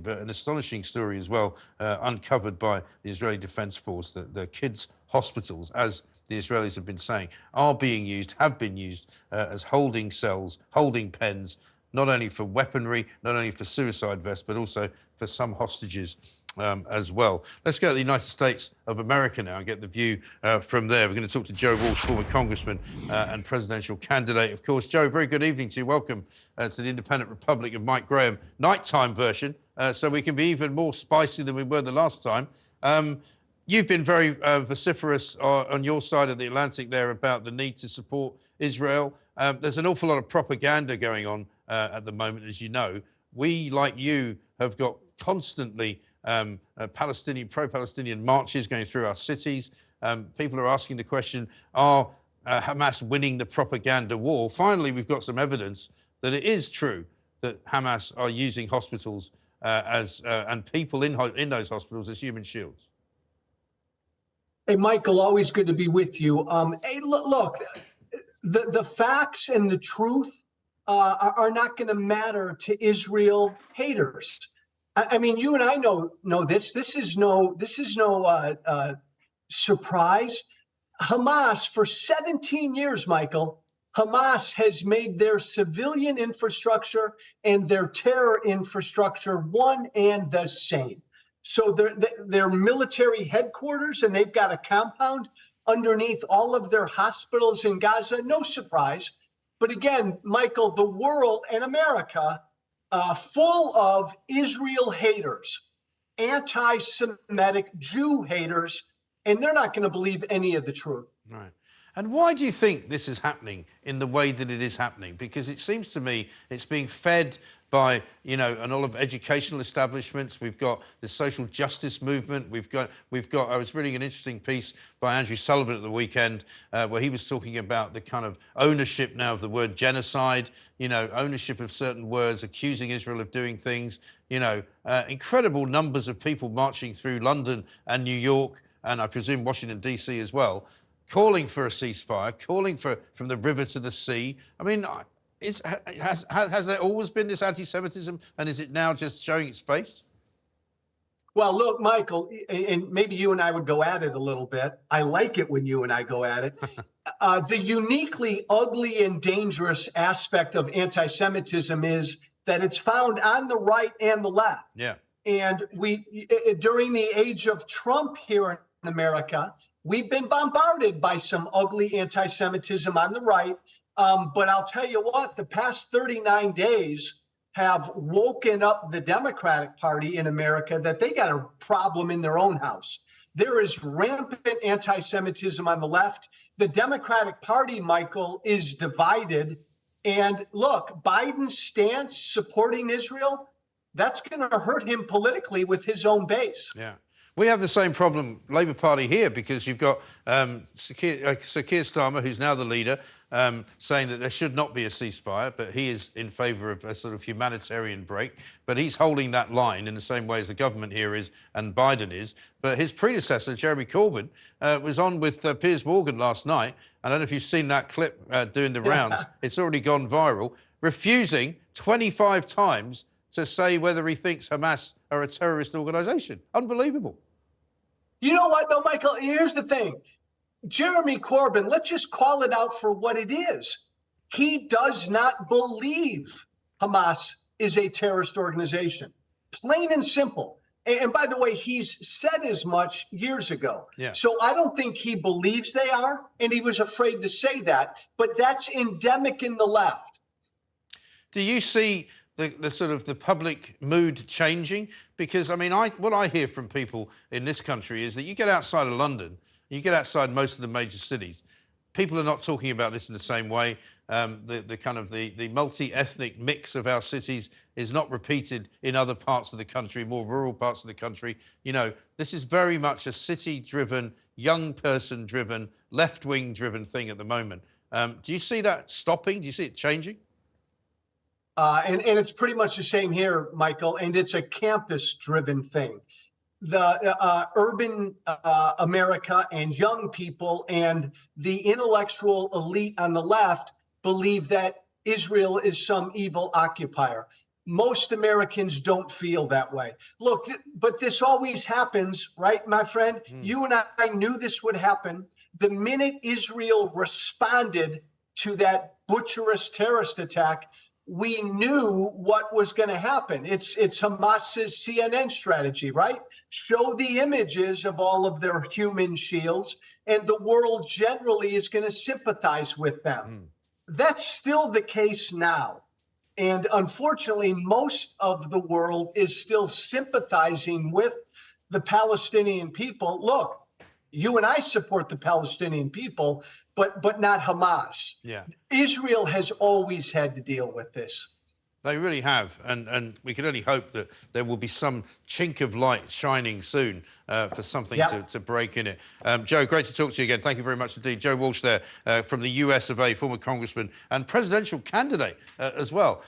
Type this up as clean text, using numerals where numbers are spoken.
But an astonishing story as well, uncovered by the Israeli Defense Force, that the kids' hospitals, as the Israelis have been saying, are being used, have been used as holding cells, holding pens, not only for weaponry, not only for suicide vests, but also for some hostages as well. Let's go to the United States of America now and get the view from there. We're going to talk to Joe Walsh, former congressman and presidential candidate. Of course, Joe, very good evening to you. Welcome to the Independent Republic of Mike Graham nighttime version, so we can be even more spicy than we were the last time. You've been very vociferous on your side of the Atlantic there about the need to support Israel. There's an awful lot of propaganda going on at the moment, as you know. We, like you, have got constantly pro-Palestinian marches going through our cities. People are asking the question, are Hamas winning the propaganda war? Finally, we've got some evidence that it is true that Hamas are using hospitals and people in those hospitals as human shields. Hey, Michael, always good to be with you. Hey, look, the facts and the truth are not going to matter to Israel haters. I mean, you and I know this. This is no surprise. Hamas, for 17 years, Michael, Hamas has made their civilian infrastructure and their terror infrastructure one and the same. So their military headquarters, and they've got a compound underneath all of their hospitals in Gaza. No surprise. But again, Michael, the world and America, full of Israel haters, anti-Semitic Jew haters, and they're not going to believe any of the truth. Right. And why do you think this is happening in the way that it is happening? Because it seems to me it's being fed by, you know, an all of educational establishments. We've got the social justice movement. We've got. I was reading an interesting piece by Andrew Sullivan at the weekend where he was talking about the kind of ownership now of the word genocide. You know, ownership of certain words, accusing Israel of doing things. You know, incredible numbers of people marching through London and New York, and I presume Washington D.C. as well, calling for a ceasefire, calling for from the river to the sea. I mean, has there always been this anti-Semitism, and is it now just showing its face? Well, look, Michael, and maybe you and I would go at it a little bit. I like it when you and I go at it. The uniquely ugly and dangerous aspect of anti-Semitism is that it's found on the right and the left. Yeah. And during the age of Trump here in America, we've been bombarded by some ugly anti-Semitism on the right. But I'll tell you what, the past 39 days have woken up the Democratic Party in America that they got a problem in their own house. There is rampant anti-Semitism on the left. The Democratic Party, Michael, is divided. And look, Biden's stance supporting Israel, that's going to hurt him politically with his own base. Yeah. We have the same problem, Labour Party here, because you've got Sir Keir Starmer, who's now the leader, saying that there should not be a ceasefire, but he is in favour of a sort of humanitarian break. But he's holding that line in the same way as the government here is and Biden is. But his predecessor, Jeremy Corbyn, was on with Piers Morgan last night. I don't know if you've seen that clip doing the rounds. It's already gone viral, refusing 25 times to say whether he thinks Hamas are a terrorist organisation. Unbelievable. You know what, though, Michael? Here's the thing. Jeremy Corbyn, let's just call it out for what it is. He does not believe Hamas is a terrorist organization. Plain and simple. And by the way, he's said as much years ago. Yeah. So I don't think he believes they are, and he was afraid to say that. But that's endemic in the left. Do you see the sort of the public mood changing? Because, I mean, what I hear from people in this country is that you get outside of London, you get outside most of the major cities, people are not talking about this in the same way. The kind of the multi-ethnic mix of our cities is not repeated in other parts of the country, more rural parts of the country. You know, this is very much a city-driven, young person-driven, left-wing-driven thing at the moment. Do you see that stopping? Do you see it changing? And it's pretty much the same here, Michael, and it's a campus-driven thing. The urban America and young people and the intellectual elite on the left believe that Israel is some evil occupier. Most Americans don't feel that way. Look, but this always happens, right, my friend? You and I knew this would happen. The minute Israel responded to that butcherous terrorist attack, we knew what was going to happen. It's Hamas's CNN strategy, right? Show the images of all of their human shields, and the world generally is going to sympathize with them. That's still the case now. And unfortunately, most of the world is still sympathizing with the Palestinian people. Look, you and I support the Palestinian people, but not Hamas. Yeah. Israel has always had to deal with this. They really have, and we can only hope that there will be some chink of light shining soon for something to break in it. Joe, great to talk to you again. Thank you very much indeed. Joe Walsh there from the US of A, former congressman and presidential candidate as well.